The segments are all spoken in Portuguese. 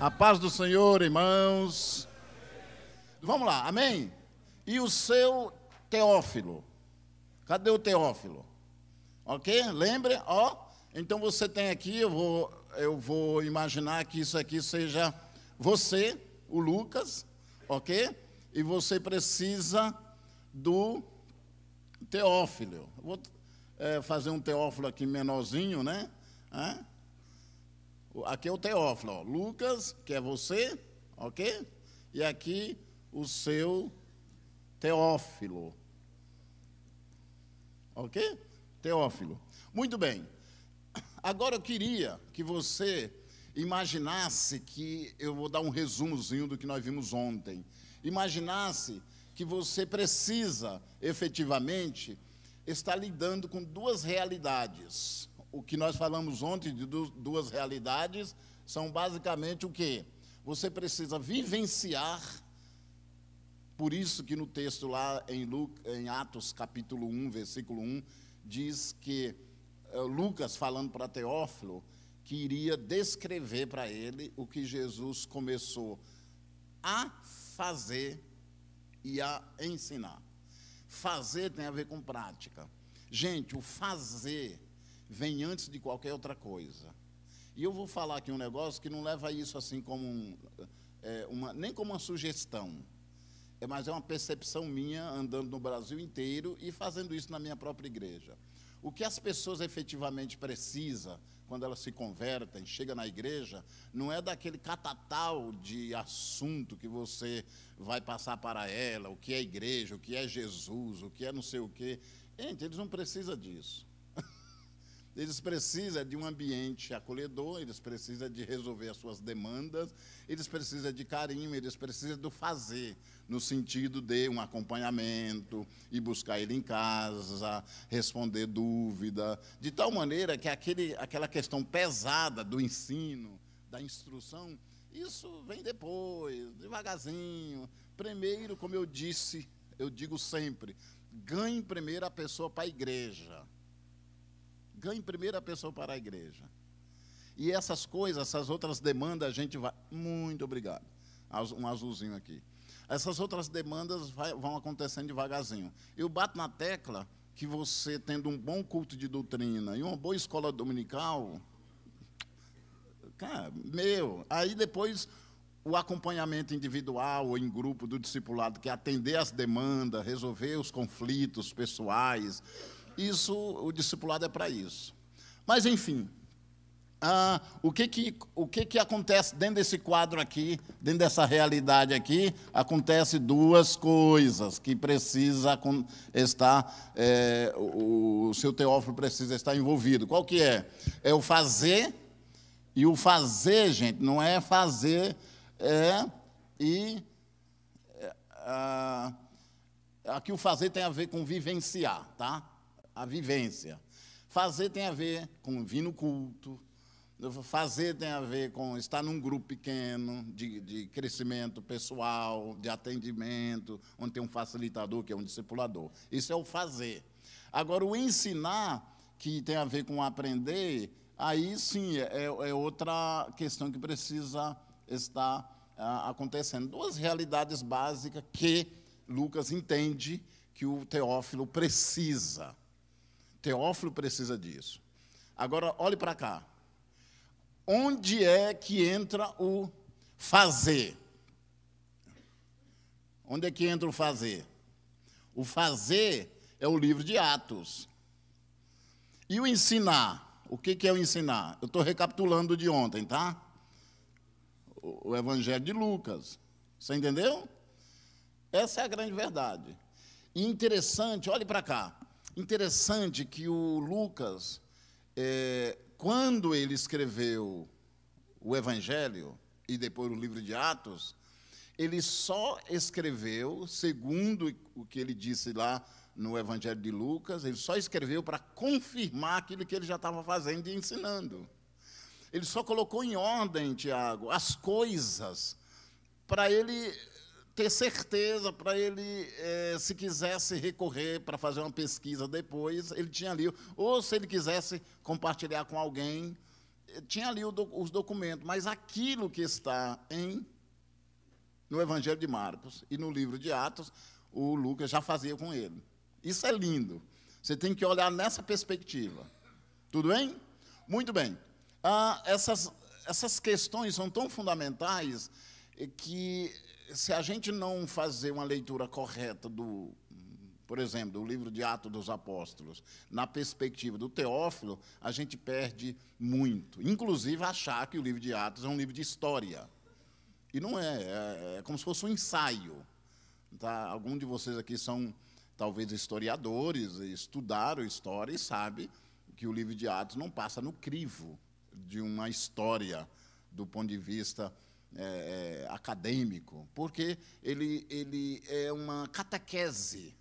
A paz do Senhor, irmãos. Vamos lá, amém? E o seu Teófilo? Cadê o Teófilo? Ok? Lembre, ó. Então você tem aqui, eu vou imaginar que isso aqui seja você, o Lucas, ok? E você precisa do Teófilo. Eu vou fazer um Teófilo aqui menorzinho, né? Aqui é o Teófilo, ó. Lucas, que é você, ok? E aqui o seu Teófilo. Ok? Teófilo. Muito bem. Agora eu queria que você imaginasse que, eu vou dar um resumozinho do que nós vimos ontem. Imaginasse que você precisa, efetivamente, estar lidando com duas realidades. O que nós falamos ontem de duas realidades são basicamente o quê? Você precisa vivenciar, por isso que no texto lá em Atos capítulo 1, versículo 1, diz que Lucas, falando para Teófilo, que iria descrever para ele o que Jesus começou a fazer e a ensinar. Fazer tem a ver com prática. Gente, o fazer vem antes de qualquer outra coisa. E eu vou falar aqui um negócio que não leva isso assim como nem como uma sugestão, mas é uma percepção minha andando no Brasil inteiro e fazendo isso na minha própria igreja. O que as pessoas efetivamente precisam, quando elas se convertem, chegam na igreja, não é daquele catatal de assunto que você vai passar para ela, o que é igreja, o que é Jesus, o que é não sei o quê. Gente, eles não precisam disso. Eles precisam de um ambiente acolhedor, eles precisam de resolver as suas demandas, eles precisam de carinho, eles precisam do fazer, no sentido de um acompanhamento, ir buscar ele em casa, responder dúvida, de tal maneira que aquela questão pesada do ensino, da instrução, isso vem depois, devagarzinho. Primeiro, como eu disse, eu digo sempre, ganhe primeiro a pessoa para a igreja. Ganhe primeiro a pessoa para a igreja. E essas coisas, essas outras demandas, a gente vai... Muito obrigado. Um azulzinho aqui. Essas outras demandas vão acontecendo devagarzinho. Eu bato na tecla que você, tendo um bom culto de doutrina e uma boa escola dominical, cara, aí depois o acompanhamento individual ou em grupo do discipulado, que é atender as demandas, resolver os conflitos pessoais, isso, o discipulado é para isso. Mas, enfim, o que acontece dentro desse quadro aqui, dentro dessa realidade aqui? Acontece duas coisas que precisa estar, o seu Teófilo precisa estar envolvido. Qual que é? É o fazer, e o fazer, gente, não é fazer, aqui o fazer tem a ver com vivenciar, tá? A vivência. Fazer tem a ver com vir no culto, fazer tem a ver com estar num grupo pequeno, de crescimento pessoal, de atendimento, onde tem um facilitador, que é um discipulador. Isso é o fazer. Agora, o ensinar, que tem a ver com aprender, aí sim é outra questão que precisa estar acontecendo. Duas realidades básicas que Lucas entende que o Teófilo precisa. Teófilo precisa disso. Agora, olhe para cá. Onde é que entra o fazer? Onde é que entra o fazer? O fazer é o livro de Atos. E o ensinar? O que é o ensinar? Eu estou recapitulando de ontem, tá? O Evangelho de Lucas. Você entendeu? Essa é a grande verdade. E interessante, olhe para cá. Interessante que o Lucas, quando ele escreveu o Evangelho e depois o livro de Atos, ele só escreveu, segundo o que ele disse lá no Evangelho de Lucas, ele só escreveu para confirmar aquilo que ele já estava fazendo e ensinando. Ele só colocou em ordem, Tiago, as coisas, para ele ter certeza, para ele, se quisesse recorrer para fazer uma pesquisa depois, ele tinha ali. Ou se ele quisesse compartilhar com alguém, tinha ali os documentos, mas aquilo que está no Evangelho de Marcos e no livro de Atos, o Lucas já fazia com ele. Isso é lindo. Você tem que olhar nessa perspectiva. Tudo bem? Muito bem. Essas questões são tão fundamentais que, se a gente não fazer uma leitura correta por exemplo, do livro de Atos dos Apóstolos, na perspectiva do Teófilo, a gente perde muito. Inclusive, achar que o livro de Atos é um livro de história. E não é como se fosse um ensaio. Tá? Alguns de vocês aqui são, talvez, historiadores, estudaram história e sabem que o livro de Atos não passa no crivo de uma história do ponto de vista acadêmico, porque ele é uma catequese.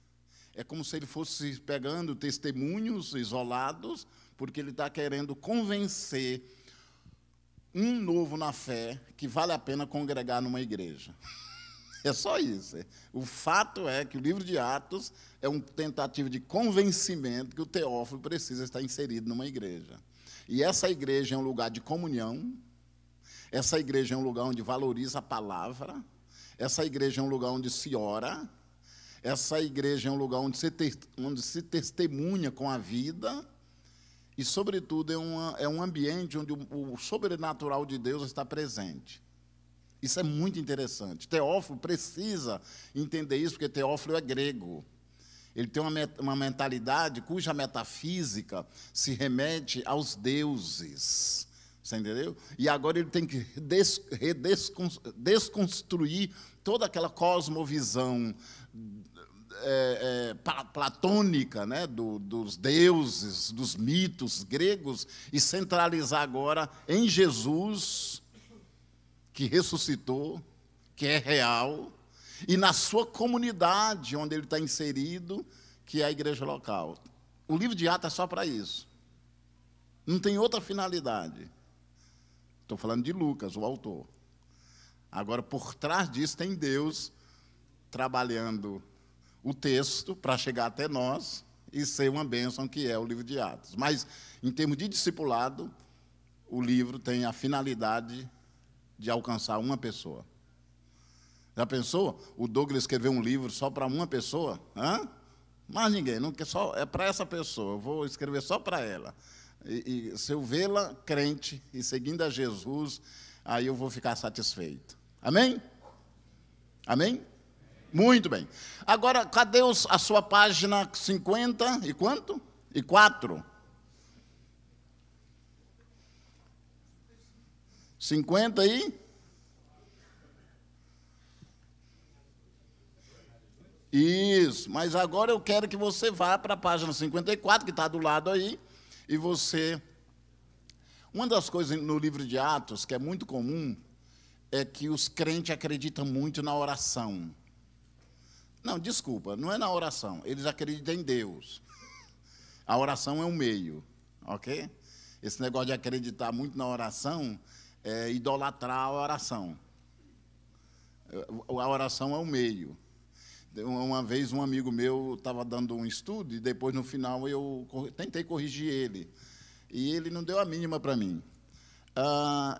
É como se ele fosse pegando testemunhos isolados, porque ele está querendo convencer um novo na fé que vale a pena congregar numa igreja. É só isso. O fato é que o livro de Atos é uma tentativa de convencimento que o Teófilo precisa estar inserido numa igreja. E essa igreja é um lugar de comunhão, essa igreja é um lugar onde valoriza a palavra, essa igreja é um lugar onde se ora, essa igreja é um lugar onde se testemunha com a vida e, sobretudo, é um ambiente onde o sobrenatural de Deus está presente. Isso é muito interessante. Teófilo precisa entender isso, porque Teófilo é grego. Ele tem uma mentalidade cuja metafísica se remete aos deuses. Você entendeu? E agora ele tem que desconstruir toda aquela cosmovisão platônica, né, dos deuses, dos mitos gregos, e centralizar agora em Jesus, que ressuscitou, que é real, e na sua comunidade, onde ele está inserido, que é a igreja local. O livro de Atos é só para isso. Não tem outra finalidade. Estou falando de Lucas, o autor. Agora, por trás disso, tem Deus trabalhando o texto para chegar até nós e ser uma bênção, que é o livro de Atos. Mas, em termos de discipulado, o livro tem a finalidade de alcançar uma pessoa. Já pensou? O Douglas escreveu um livro só para uma pessoa? Mas ninguém, não quer, só é para essa pessoa, eu vou escrever só para ela. E se eu vê-la crente e seguindo a Jesus, aí eu vou ficar satisfeito. Amém? Amém? Muito bem. Agora, cadê a sua página 50 e quanto? E 4? 50 aí? Isso, mas agora eu quero que você vá para a página 54, que está do lado aí, e você... Uma das coisas no livro de Atos que é muito comum é que os crentes acreditam muito na oração. Não, desculpa, não é na oração, eles acreditam em Deus. A oração é um meio, ok? Esse negócio de acreditar muito na oração é idolatrar a oração. A oração é um meio. Uma vez um amigo meu estava dando um estudo e depois, no final, eu tentei corrigir ele. E ele não deu a mínima para mim.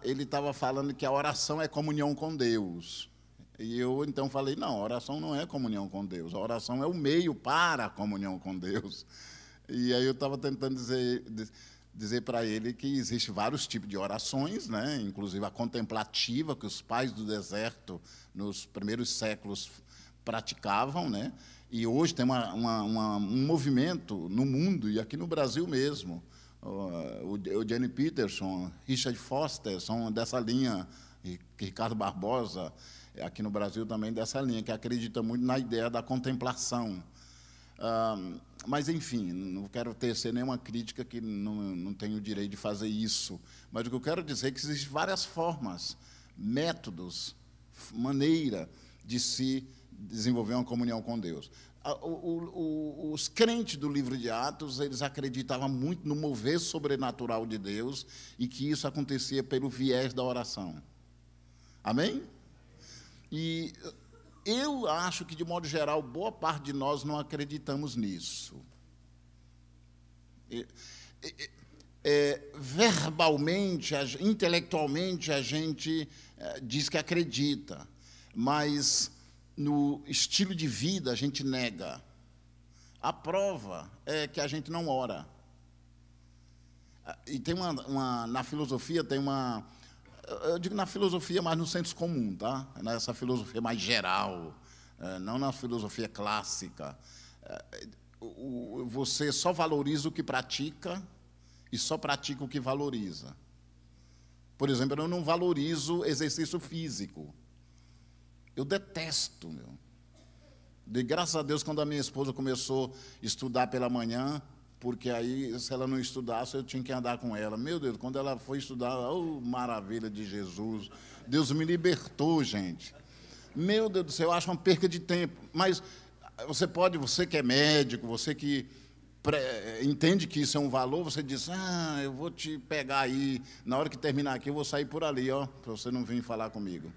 Ele estava falando que a oração é comunhão com Deus. E eu, então, falei, não, a oração não é comunhão com Deus. A oração é o meio para a comunhão com Deus. E aí eu estava tentando dizer para ele que existem vários tipos de orações, né? Inclusive a contemplativa, que os pais do deserto, nos primeiros séculos, praticavam, né? E hoje tem um movimento no mundo, e aqui no Brasil mesmo, o Jenny Peterson, Richard Foster, são dessa linha, Ricardo Barbosa, aqui no Brasil também dessa linha, que acredita muito na ideia da contemplação. Mas, enfim, não quero tecer nenhuma crítica, que não tenho o direito de fazer isso. Mas o que eu quero dizer é que existem várias formas, métodos, maneira de se desenvolver uma comunhão com Deus. Os crentes do livro de Atos, eles acreditavam muito no mover sobrenatural de Deus e que isso acontecia pelo viés da oração. Amém? E eu acho que, de modo geral, boa parte de nós não acreditamos nisso. verbalmente, intelectualmente, a gente diz que acredita, mas no estilo de vida a gente nega. A prova é que a gente não ora. E tem na filosofia tem uma, eu digo na filosofia, mas no senso comum, tá? Nessa filosofia mais geral, não na filosofia clássica. Você só valoriza o que pratica e só pratica o que valoriza. Por exemplo, eu não valorizo exercício físico. Eu detesto, meu. De graças a Deus, quando a minha esposa começou a estudar pela manhã, porque aí, se ela não estudasse, eu tinha que andar com ela. Meu Deus, quando ela foi estudar, oh, maravilha de Jesus. Deus me libertou, gente. Meu Deus do céu, eu acho uma perca de tempo. Mas você que é médico, você que entende que isso é um valor, você diz, eu vou te pegar aí, na hora que terminar aqui, eu vou sair por ali, ó, para você não vir falar comigo.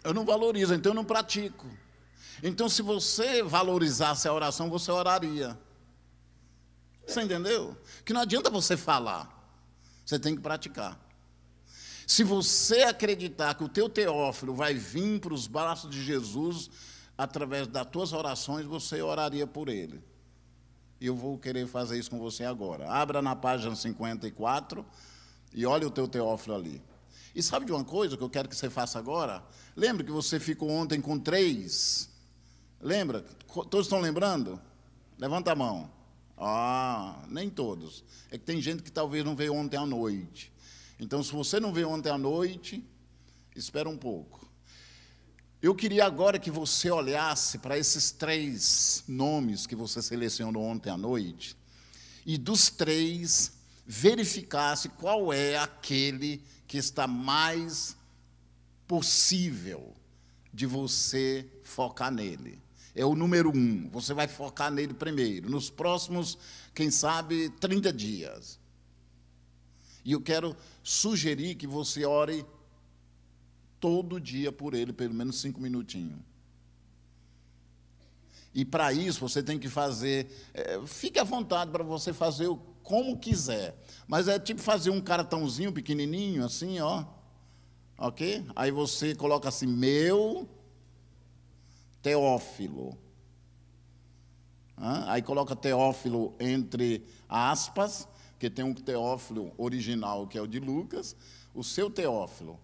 Eu não valorizo, então eu não pratico. Então, se você valorizasse a oração, você oraria. Você entendeu? Que não adianta você falar, você tem que praticar. Se você acreditar que o teu Teófilo vai vir para os braços de Jesus, através das tuas orações, você oraria por ele. E eu vou querer fazer isso com você agora. Abra na página 54 e olhe o teu Teófilo ali. E sabe de uma coisa que eu quero que você faça agora? Lembra que você ficou ontem com 3? Lembra? Todos estão lembrando? Levanta a mão. Nem todos. É que tem gente que talvez não veio ontem à noite. Então, se você não veio ontem à noite, espera um pouco. Eu queria agora que você olhasse para esses 3 nomes que você selecionou ontem à noite e dos 3 verificasse qual é aquele que está mais possível de você focar nele. É o número 1, você vai focar nele primeiro, nos próximos, quem sabe, 30 dias. E eu quero sugerir que você ore todo dia por ele, pelo menos 5 minutinhos. E para isso você tem que fazer, fique à vontade para você fazer como quiser, mas é tipo fazer um cartãozinho pequenininho, assim, ó, ok? Aí você coloca assim, meu Teófilo. Aí coloca Teófilo entre aspas, porque tem um Teófilo original, que é o de Lucas, o seu Teófilo.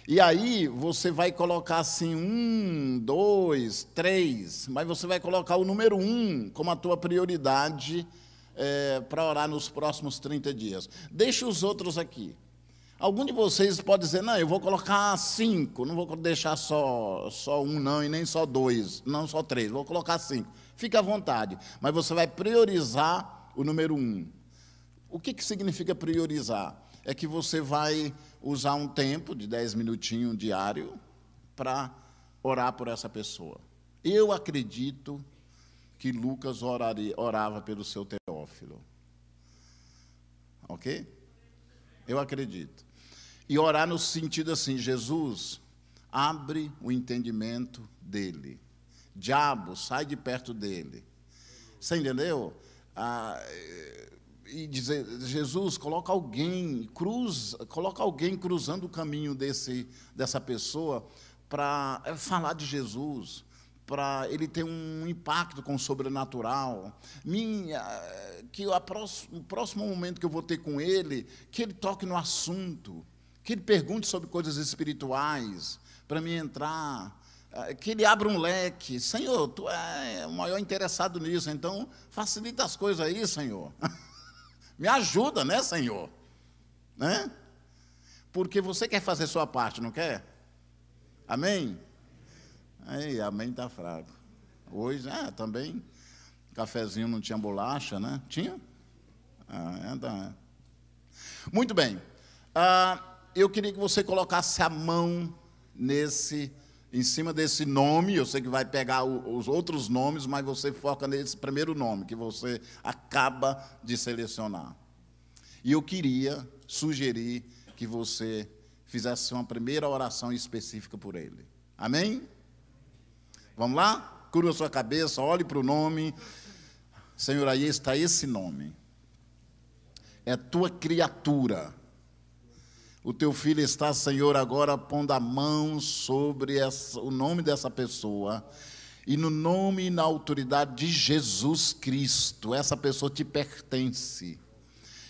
E aí você vai colocar assim, 1, 2, 3, mas você vai colocar o número 1 como a tua prioridade para orar nos próximos 30 dias. Deixa os outros aqui. Algum de vocês pode dizer, não, eu vou colocar 5, não vou deixar só 1 não, e nem só 2, não só 3, vou colocar 5. Fica à vontade, mas você vai priorizar o número 1. O que significa priorizar? É que você vai usar um tempo de 10 minutinhos diário para orar por essa pessoa. Eu acredito que Lucas orava pelo seu Teófilo. Ok? Eu acredito. E orar no sentido assim, Jesus, abre o entendimento dele. Diabo, sai de perto dele. Você entendeu? E dizer, Jesus, coloca alguém cruzando o caminho dessa pessoa para falar de Jesus, para ele ter um impacto com o sobrenatural. Que o próximo momento que eu vou ter com ele, que ele toque no assunto, que ele pergunte sobre coisas espirituais, para mim entrar, que ele abra um leque. Senhor, tu é o maior interessado nisso, então facilita as coisas aí, Senhor. Me ajuda, né, Senhor? Né? Porque você quer fazer sua parte, não quer? Amém? Aí, amém está fraco. Hoje, também, cafezinho não tinha bolacha, né? Tinha? Então. Muito bem. Eu queria que você colocasse a mão em cima desse nome. Eu sei que vai pegar os outros nomes, mas você foca nesse primeiro nome que você acaba de selecionar. E eu queria sugerir que você fizesse uma primeira oração específica por ele. Amém? Vamos lá? Curva a sua cabeça, olhe para o nome. Senhor, aí está esse nome. é tua criatura. O teu filho está, Senhor, agora pondo a mão sobre o nome dessa pessoa. E no nome e na autoridade de Jesus Cristo, essa pessoa te pertence.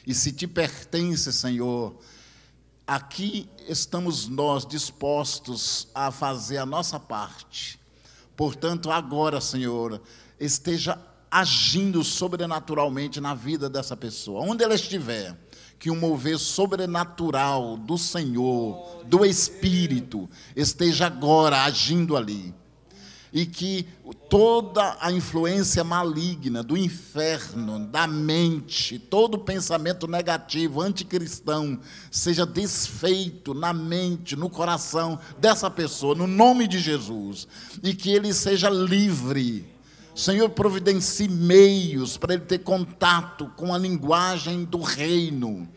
E se te pertence, Senhor, aqui estamos nós dispostos a fazer a nossa parte. Portanto, agora, Senhor, esteja agindo sobrenaturalmente na vida dessa pessoa. Onde ela estiver, que um mover sobrenatural do Senhor, do Espírito, esteja agora agindo ali. E que toda a influência maligna do inferno, da mente, todo pensamento negativo, anticristão, seja desfeito na mente, no coração dessa pessoa, no nome de Jesus. E que ele seja livre. Senhor, providencie meios para ele ter contato com a linguagem do reino,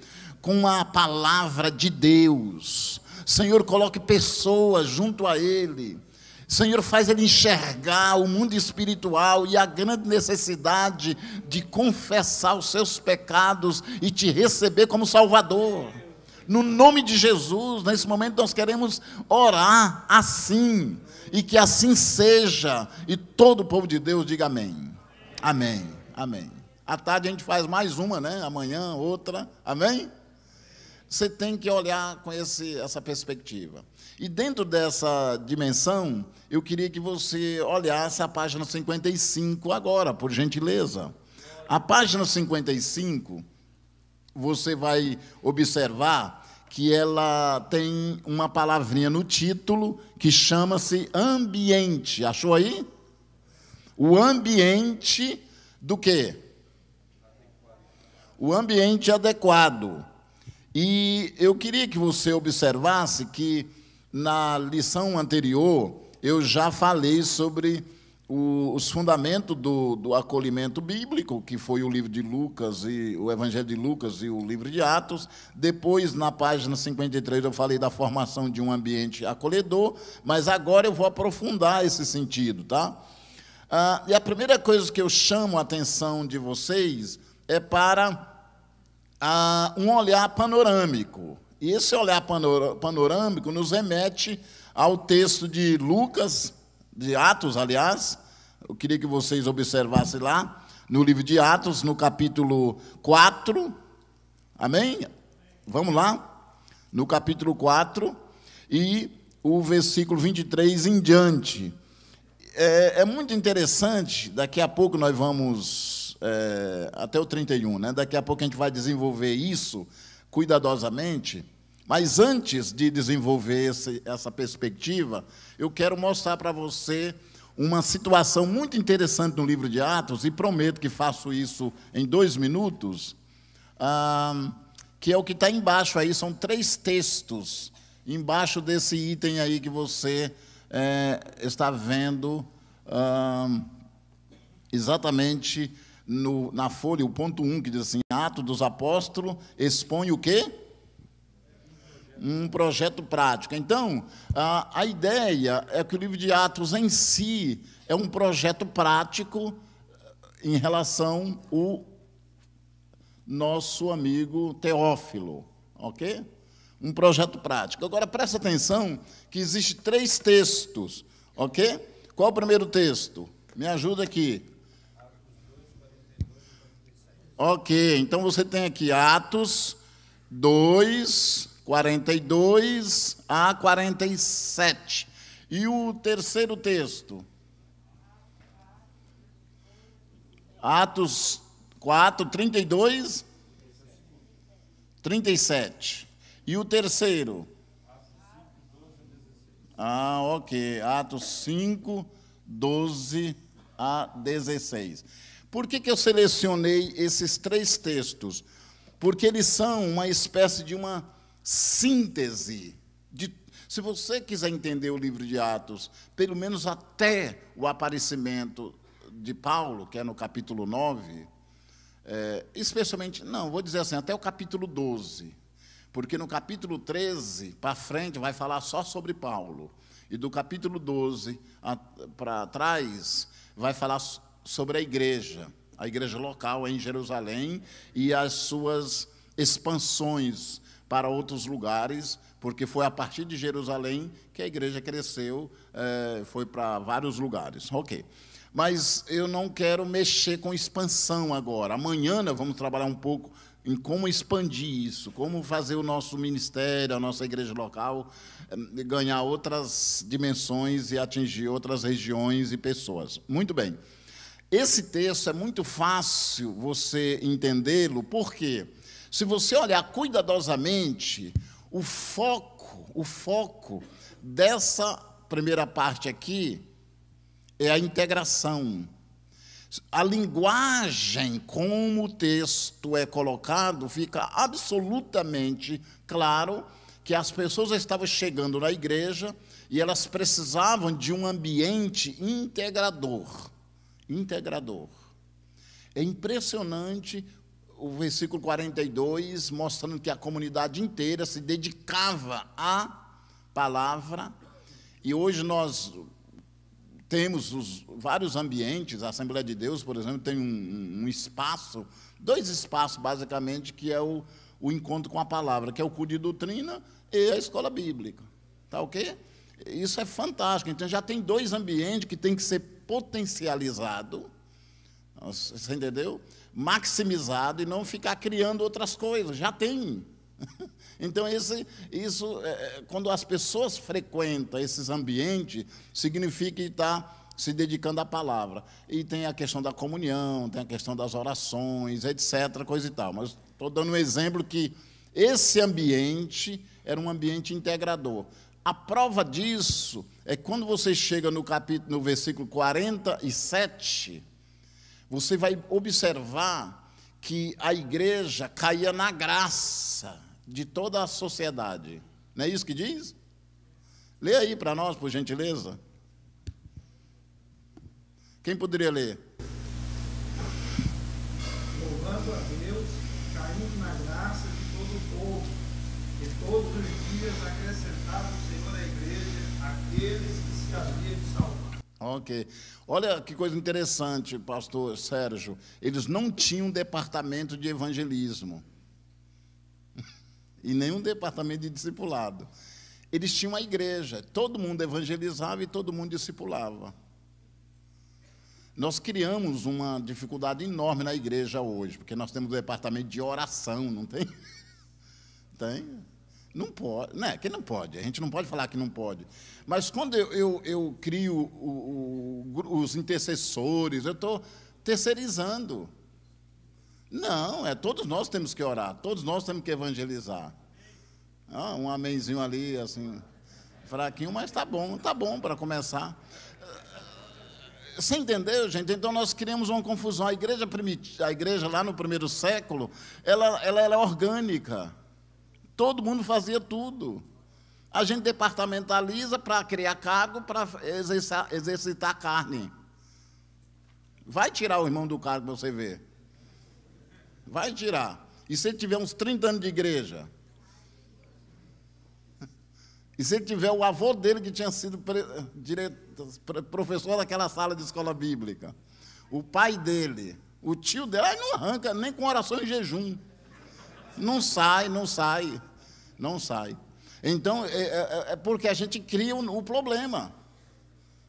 com a palavra de Deus. Senhor, coloque pessoas junto a ele. Senhor, faz ele enxergar o mundo espiritual e a grande necessidade de confessar os seus pecados e te receber como Salvador. No nome de Jesus, nesse momento nós queremos orar assim, e que assim seja, e todo o povo de Deus diga amém. Amém, amém. À tarde a gente faz mais uma, né? Amanhã outra, amém? Você tem que olhar com essa perspectiva. E dentro dessa dimensão, eu queria que você olhasse a página 55 agora, por gentileza. A página 55, você vai observar que ela tem uma palavrinha no título que chama-se ambiente. Achou aí? O ambiente do quê? O ambiente adequado. E eu queria que você observasse que na lição anterior eu já falei sobre os fundamentos do acolhimento bíblico, que foi o livro de Lucas, e o Evangelho de Lucas e o livro de Atos. Depois, na página 53, eu falei da formação de um ambiente acolhedor, mas agora eu vou aprofundar esse sentido, tá? E a primeira coisa que eu chamo a atenção de vocês é para um olhar panorâmico. E esse olhar panorâmico nos remete ao texto de Lucas, de Atos, aliás. Eu queria que vocês observassem lá, no livro de Atos, no capítulo 4. Amém? Vamos lá? No capítulo 4, e o versículo 23 em diante. É muito interessante, daqui a pouco nós vamos, até o 31, né? Daqui a pouco a gente vai desenvolver isso cuidadosamente, mas antes de desenvolver essa perspectiva, eu quero mostrar para você uma situação muito interessante no livro de Atos, e prometo que faço isso em 2 minutos, que é o que está embaixo aí, são 3 textos, embaixo desse item aí que você está vendo, exatamente na folha, o ponto 1, que diz assim: Atos dos Apóstolos expõe o quê? Um projeto prático. Então, a ideia é que o livro de Atos em si é um projeto prático em relação ao nosso amigo Teófilo, ok? Um projeto prático. Agora, presta atenção que existem 3 textos, ok? Qual o primeiro texto? Me ajuda aqui. Ok, então você tem aqui Atos 2, 42 a 47. E o terceiro texto? Atos 4, 32, 37. E o terceiro? Ok. Atos 5, 12 a 16. Por que eu selecionei esses 3 textos? Porque eles são uma espécie de uma síntese. Se você quiser entender o livro de Atos, pelo menos até o aparecimento de Paulo, que é no capítulo 9, especialmente, não, vou dizer assim, até o capítulo 12, porque no capítulo 13, para frente, vai falar só sobre Paulo, e do capítulo 12 para trás, vai falar sobre a igreja local em Jerusalém e as suas expansões para outros lugares, porque foi a partir de Jerusalém que a igreja cresceu, foi para vários lugares. Ok. Mas eu não quero mexer com expansão agora. Amanhã nós vamos trabalhar um pouco em como expandir isso, como fazer o nosso ministério, a nossa igreja local, ganhar outras dimensões e atingir outras regiões e pessoas. Muito bem. Esse texto é muito fácil você entendê-lo, porque se você olhar cuidadosamente, o foco dessa primeira parte aqui é a integração. A linguagem como o texto é colocado, fica absolutamente claro que as pessoas estavam chegando na igreja e elas precisavam de um ambiente integrador. É impressionante o versículo 42, mostrando que a comunidade inteira se dedicava à palavra. E hoje nós temos vários ambientes. A Assembleia de Deus, por exemplo, tem um espaço, 2 espaços, basicamente, que é o encontro com a palavra, que é o culto de doutrina e a escola bíblica. Tá ok? Isso é fantástico. Então, já tem 2 ambientes que têm que ser potencializados, você entendeu? Maximizado, e não ficar criando outras coisas. Já tem. Então, quando as pessoas frequentam esses ambientes, significa que está se dedicando à palavra. E tem a questão da comunhão, tem a questão das orações, etc., coisa e tal. Mas estou dando um exemplo que esse ambiente era um ambiente integrador. A prova disso é quando você chega no versículo 47, você vai observar que a igreja caía na graça de toda a sociedade. Não é isso que diz? Lê aí para nós, por gentileza. Quem poderia ler? Louvando a Deus, caindo na graça de todo o povo, e todos os dias acrescentava o Senhor à igreja aqueles que se havia de salvar. Ok. Olha que coisa interessante, pastor Sérgio. Eles não tinham departamento de evangelismo. E nenhum departamento de discipulado. Eles tinham a igreja. Todo mundo evangelizava e todo mundo discipulava. Nós criamos uma dificuldade enorme na igreja hoje, porque nós temos o departamento de oração, não tem? Tem? Não pode, né? Que não pode, a gente não pode falar que não pode. Mas quando eu crio os intercessores, eu estou terceirizando. Não, todos nós temos que orar, todos nós temos que evangelizar. Um amenzinho ali, assim, fraquinho, mas está bom para começar. Você entendeu, gente? Então nós criamos uma confusão. A igreja lá no primeiro século, ela era orgânica. Todo mundo fazia tudo. A gente departamentaliza para criar cargo, para exercitar a carne. Vai tirar o irmão do cargo para você ver. Vai tirar. E se ele tiver uns 30 anos de igreja? E se ele tiver o avô dele que tinha sido professor daquela sala de escola bíblica? O pai dele, o tio dele, aí não arranca nem com oração e jejum. Não sai. Então, é porque a gente cria o problema.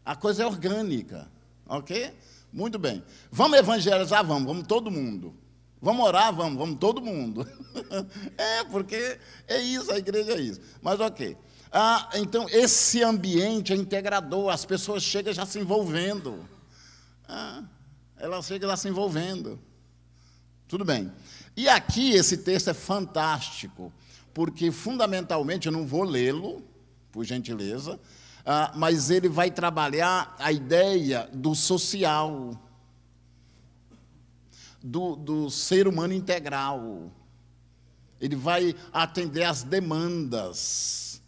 A coisa é orgânica, ok? Muito bem. Vamos evangelizar? Vamos todo mundo. Vamos orar? Vamos todo mundo. Porque é isso, a igreja é isso. Mas ok. Então, esse ambiente é integrador, as pessoas chegam já se envolvendo. Elas chegam já se envolvendo. Tudo bem. E aqui esse texto é fantástico, porque fundamentalmente, eu não vou lê-lo, por gentileza, mas ele vai trabalhar a ideia do social, do ser humano integral. Ele vai atender às demandas.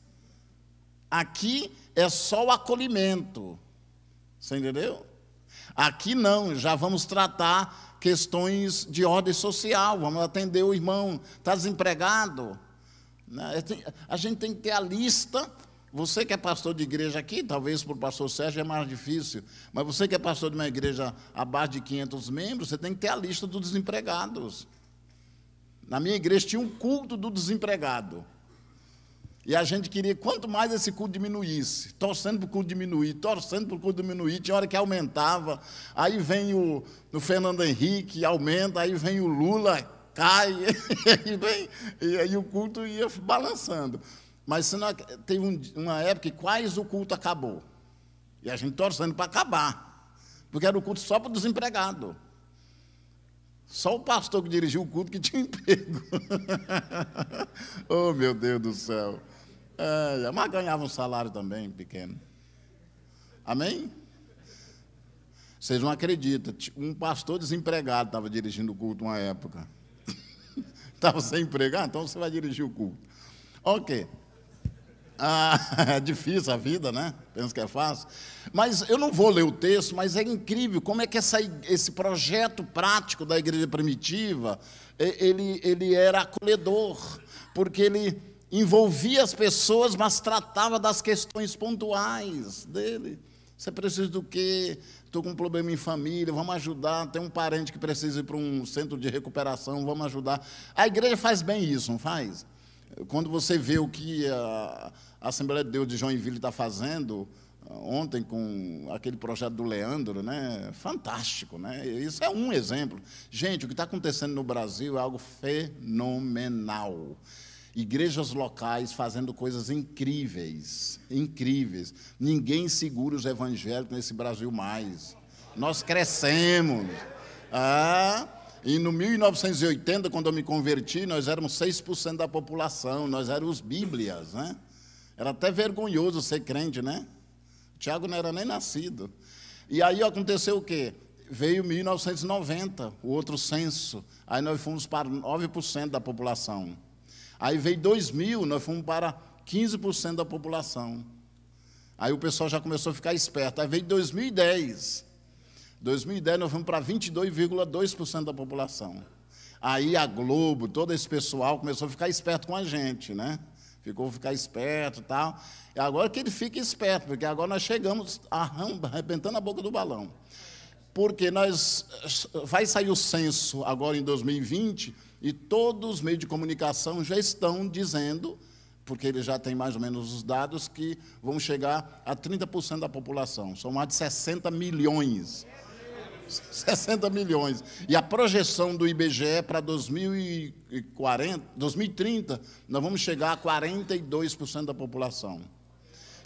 Aqui é só o acolhimento. Você entendeu? Aqui não, já vamos tratar questões de ordem social, vamos atender o irmão, está desempregado. A gente tem que ter a lista. Você que é pastor de igreja aqui, talvez para o pastor Sérgio é mais difícil, mas você que é pastor de uma igreja abaixo de 500 membros, você tem que ter a lista dos desempregados. Na minha igreja tinha um culto do desempregado. E a gente queria, quanto mais esse culto diminuísse, torcendo para o culto diminuir, torcendo para o culto diminuir, tinha hora que aumentava, aí vem o Fernando Henrique, aumenta, aí vem o Lula, cai, e aí o culto ia balançando. Mas senão, teve uma época que quase o culto acabou. E a gente torcendo para acabar, porque era o culto só para o desempregado. Só o pastor que dirigiu o culto que tinha emprego. Oh, meu Deus do céu. Mas ganhava um salário também pequeno. Amém? Vocês não acreditam. Um pastor desempregado estava dirigindo o culto uma época. Estava sem emprego, então você vai dirigir o culto. Ok. É difícil a vida, né? Penso que é fácil. Mas eu não vou ler o texto, mas é incrível como é que esse projeto prático da igreja primitiva, ele era acolhedor, porque ele envolvia as pessoas, mas tratava das questões pontuais dele. Você precisa do quê? Estou com um problema em família, vamos ajudar. Tem um parente que precisa ir para um centro de recuperação, vamos ajudar. A igreja faz bem isso, não faz? Quando você vê o que a Assembleia de Deus de Joinville está fazendo, ontem com aquele projeto do Leandro, né? Fantástico, né? Isso é um exemplo. Gente, o que está acontecendo no Brasil é algo fenomenal. Igrejas locais fazendo coisas incríveis, incríveis. Ninguém segura os evangélicos nesse Brasil mais. Nós crescemos. E no 1980, quando eu me converti, nós éramos 6% da população, nós éramos os bíblias, né? Era até vergonhoso ser crente, né? O Tiago não era nem nascido. E aí aconteceu o quê? Veio 1990, o outro censo, aí nós fomos para 9% da população. Aí veio 2000, nós fomos para 15% da população. Aí o pessoal já começou a ficar esperto. Aí veio 2010. 2010 nós fomos para 22,2% da população. Aí a Globo, todo esse pessoal começou a ficar esperto com a gente, né? Ficou ficar esperto e tal. E agora que ele fica esperto, porque agora nós chegamos arrebentando a boca do balão. Porque vai sair o censo agora em 2020 e todos os meios de comunicação já estão dizendo, porque ele já tem mais ou menos os dados, que vão chegar a 30% da população. São mais de 60 milhões. 60 milhões. E a projeção do IBGE para 2030, nós vamos chegar a 42% da população.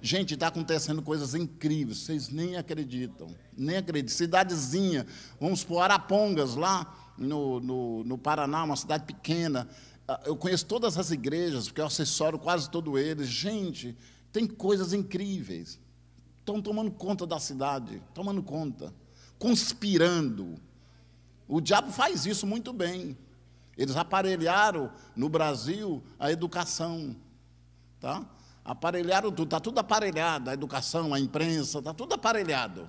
Gente, está acontecendo coisas incríveis, vocês nem acreditam, nem acreditam. Cidadezinha, vamos por Arapongas, lá no Paraná, uma cidade pequena. Eu conheço todas as igrejas, porque eu assessoro quase todos eles. Gente, tem coisas incríveis. Estão tomando conta da cidade, tomando conta, conspirando. O diabo faz isso muito bem. Eles aparelharam no Brasil a educação, tá? Aparelharam tudo, está tudo aparelhado, a educação, a imprensa, está tudo aparelhado.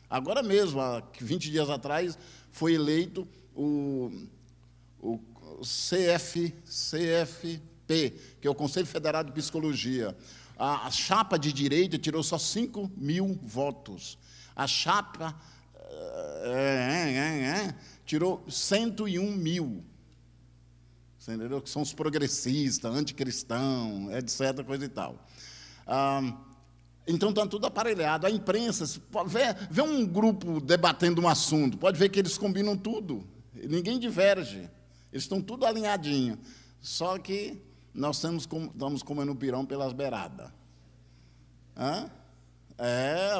Agora mesmo, há 20 dias atrás, foi eleito o CFP, que é o Conselho Federal de Psicologia. A chapa de direita tirou só 5 mil votos. A chapa tirou 101 mil. Você entendeu? Que são os progressistas, anticristãos, etc., coisa e tal. Então, está tudo aparelhado. A imprensa, pode ver um grupo debatendo um assunto, pode ver que eles combinam tudo. Ninguém diverge. Eles estão tudo alinhadinho. Só que nós estamos comendo pirão pelas beiradas.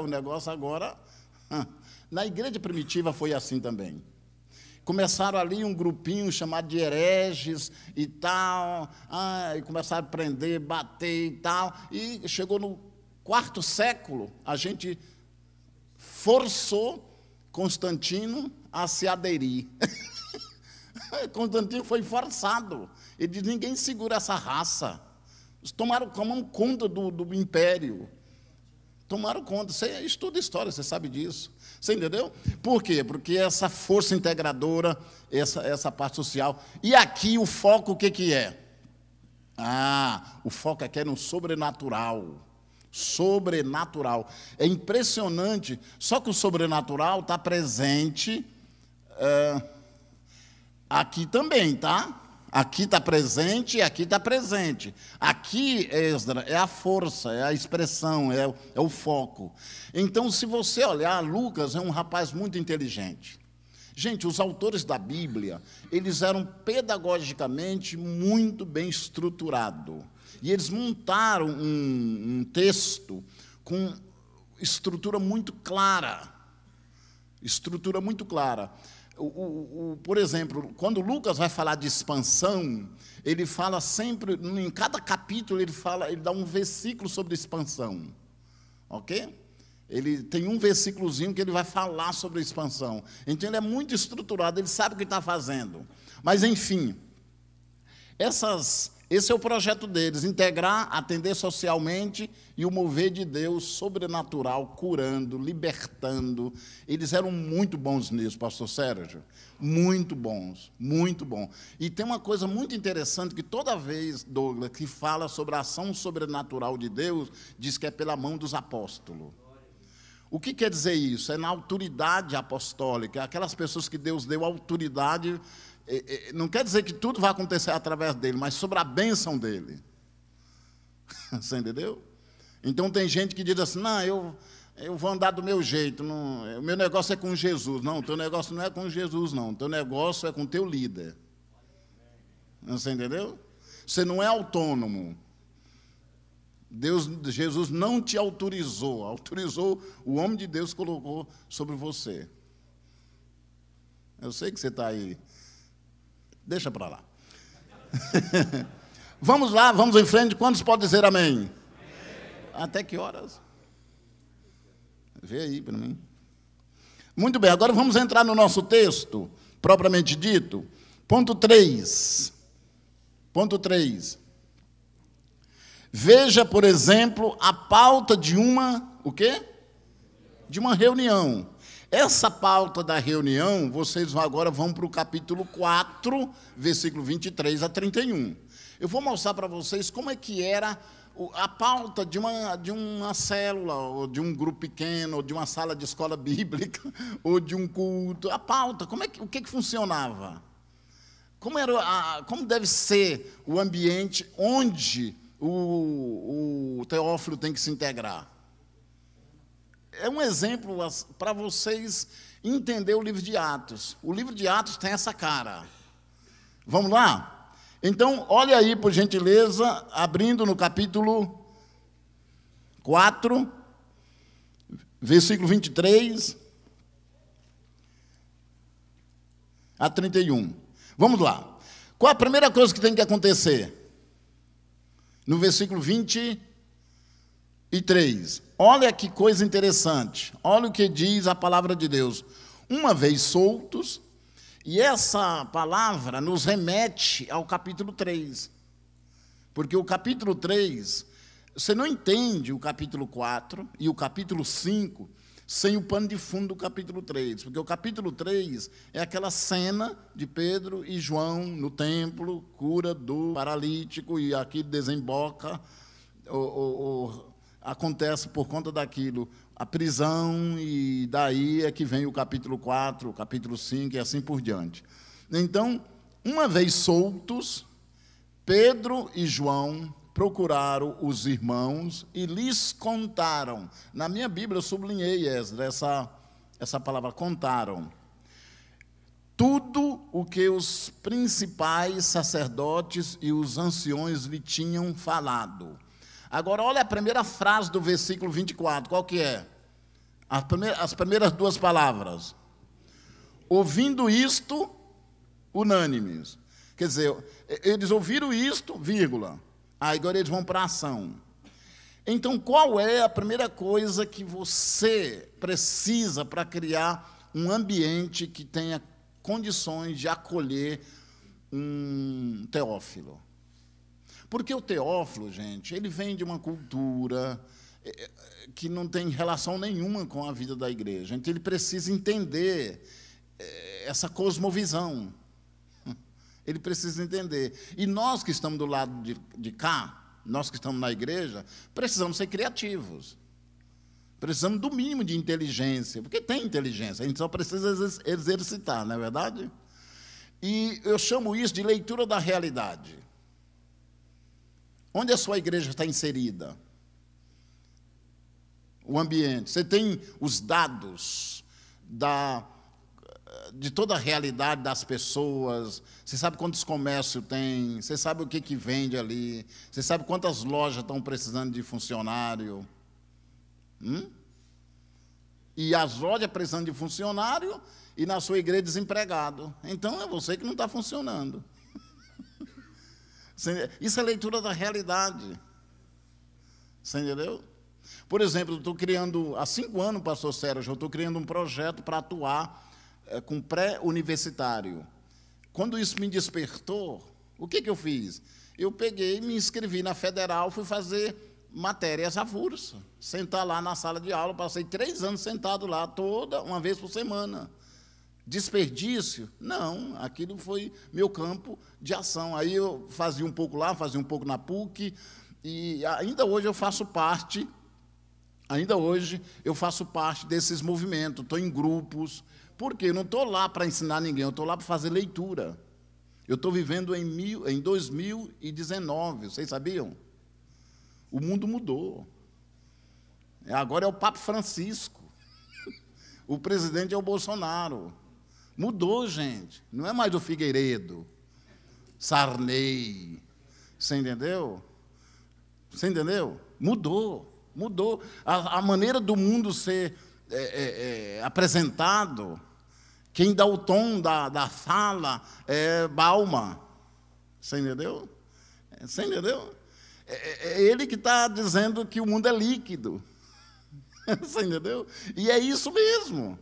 O negócio agora... Na igreja primitiva foi assim também. Começaram ali um grupinho chamado de hereges e tal, e começaram a prender, bater e tal, e chegou no 4º século, a gente forçou Constantino a se aderir. Constantino foi forçado. Ele disse, ninguém segura essa raça. Eles tomaram conta do império. Tomaram conta. Você estuda história, você sabe disso. Você entendeu? Por quê? Porque essa força integradora, essa parte social. E aqui o foco, o que é? O foco aqui é no sobrenatural. Sobrenatural. É impressionante. Só que o sobrenatural está presente aqui também, tá? Aqui está presente e aqui está presente. Aqui, Esdra, é a força, é a expressão, é o foco. Então, se você olhar, Lucas é um rapaz muito inteligente. Gente, os autores da Bíblia, eles eram pedagogicamente muito bem estruturados. E eles montaram um texto com estrutura muito clara. Estrutura muito clara. Por exemplo, quando Lucas vai falar de expansão, ele fala sempre, em cada capítulo, ele dá um versículo sobre expansão. Ok? Ele tem um versículozinho que ele vai falar sobre a expansão. Então, ele é muito estruturado, ele sabe o que está fazendo. Mas, enfim, esse é o projeto deles, integrar, atender socialmente e o mover de Deus sobrenatural, curando, libertando. Eles eram muito bons nisso, pastor Sérgio. Muito bons, muito bom. E tem uma coisa muito interessante, que toda vez, Douglas, que fala sobre a ação sobrenatural de Deus, diz que é pela mão dos apóstolos. O que quer dizer isso? É na autoridade apostólica, aquelas pessoas que Deus deu autoridade. Não quer dizer que tudo vai acontecer através dele, mas sobre a bênção dele. Você entendeu? Então, tem gente que diz assim, não, eu vou andar do meu jeito, o meu negócio é com Jesus. Não, o teu negócio não é com Jesus, não. O teu negócio é com o teu líder. Você entendeu? Você não é autônomo. Jesus não te autorizou, o homem de Deus colocou sobre você. Eu sei que você está aí. Deixa para lá. Vamos lá, vamos em frente. Quantos podem dizer amém? Amém. Até que horas? Vê aí para mim. Muito bem, agora vamos entrar no nosso texto, propriamente dito. Ponto 3. Ponto 3. Veja, por exemplo, a pauta de o quê? De uma reunião. Essa pauta da reunião, vocês agora vão para o capítulo 4, versículo 23 a 31. Eu vou mostrar para vocês como é que era a pauta de uma célula, ou de um grupo pequeno, ou de uma sala de escola bíblica, ou de um culto. A pauta, o que funcionava? Como deve ser o ambiente onde o Teófilo tem que se integrar? É um exemplo para vocês entenderem o livro de Atos. O livro de Atos tem essa cara. Vamos lá? Então, olha aí, por gentileza, abrindo no capítulo 4, versículo 23 a 31. Vamos lá. Qual a primeira coisa que tem que acontecer? No versículo 23. Olha que coisa interessante. Olha o que diz a palavra de Deus. Uma vez soltos, e essa palavra nos remete ao capítulo 3. Porque o capítulo 3, você não entende o capítulo 4 e o capítulo 5 sem o pano de fundo do capítulo 3. Porque o capítulo 3 é aquela cena de Pedro e João no templo, cura do paralítico, e aqui desemboca, acontece por conta daquilo, a prisão, e daí é que vem o capítulo 4, o capítulo 5 e assim por diante. Então, uma vez soltos, Pedro e João procuraram os irmãos e lhes contaram. Na minha Bíblia eu sublinhei essa palavra, contaram. Tudo o que os principais sacerdotes e os anciões lhe tinham falado. Agora, olha a primeira frase do versículo 24, qual que é? As primeiras duas palavras. Ouvindo isto, unânimes. Quer dizer, eles ouviram isto, vírgula. Agora eles vão para a ação. Então, qual é a primeira coisa que você precisa para criar um ambiente que tenha condições de acolher um Teófilo? Porque o Teófilo, gente, ele vem de uma cultura que não tem relação nenhuma com a vida da igreja. Então, ele precisa entender essa cosmovisão. Ele precisa entender. E nós que estamos do lado de cá, nós que estamos na igreja, precisamos ser criativos. Precisamos do mínimo de inteligência, porque tem inteligência, a gente só precisa exercitar, não é verdade? E eu chamo isso de leitura da realidade. Onde a sua igreja está inserida? O ambiente. Você tem os dados de toda a realidade das pessoas. Você sabe quantos comércios tem, você sabe o que vende ali, você sabe quantas lojas estão precisando de funcionário. E as lojas precisando de funcionário e na sua igreja desempregado. Então é você que não está funcionando. Isso é leitura da realidade. Você entendeu? Por exemplo, eu estou criando, há 5 anos, pastor Sérgio, eu estou criando um projeto para atuar com pré-universitário. Quando isso me despertou, o que eu fiz? Eu peguei, me inscrevi na Federal, fui fazer matérias avulsas, sentar lá na sala de aula, passei 3 anos sentado lá, uma vez por semana. Desperdício? Não, aquilo foi meu campo de ação. Aí eu fazia um pouco lá, fazia um pouco na PUC, e ainda hoje eu faço parte desses movimentos, estou em grupos, porque eu não estou lá para ensinar ninguém, eu estou lá para fazer leitura. Eu estou vivendo em 2019, vocês sabiam? O mundo mudou. Agora é o Papa Francisco. O presidente é o Bolsonaro. Mudou, gente. Não é mais o Figueiredo, Sarney. Você entendeu? Você entendeu? Mudou. A maneira do mundo ser apresentado, quem dá o tom da fala é Bauman. Você entendeu? Você entendeu? É ele que está dizendo que o mundo é líquido. Você entendeu? E é isso mesmo.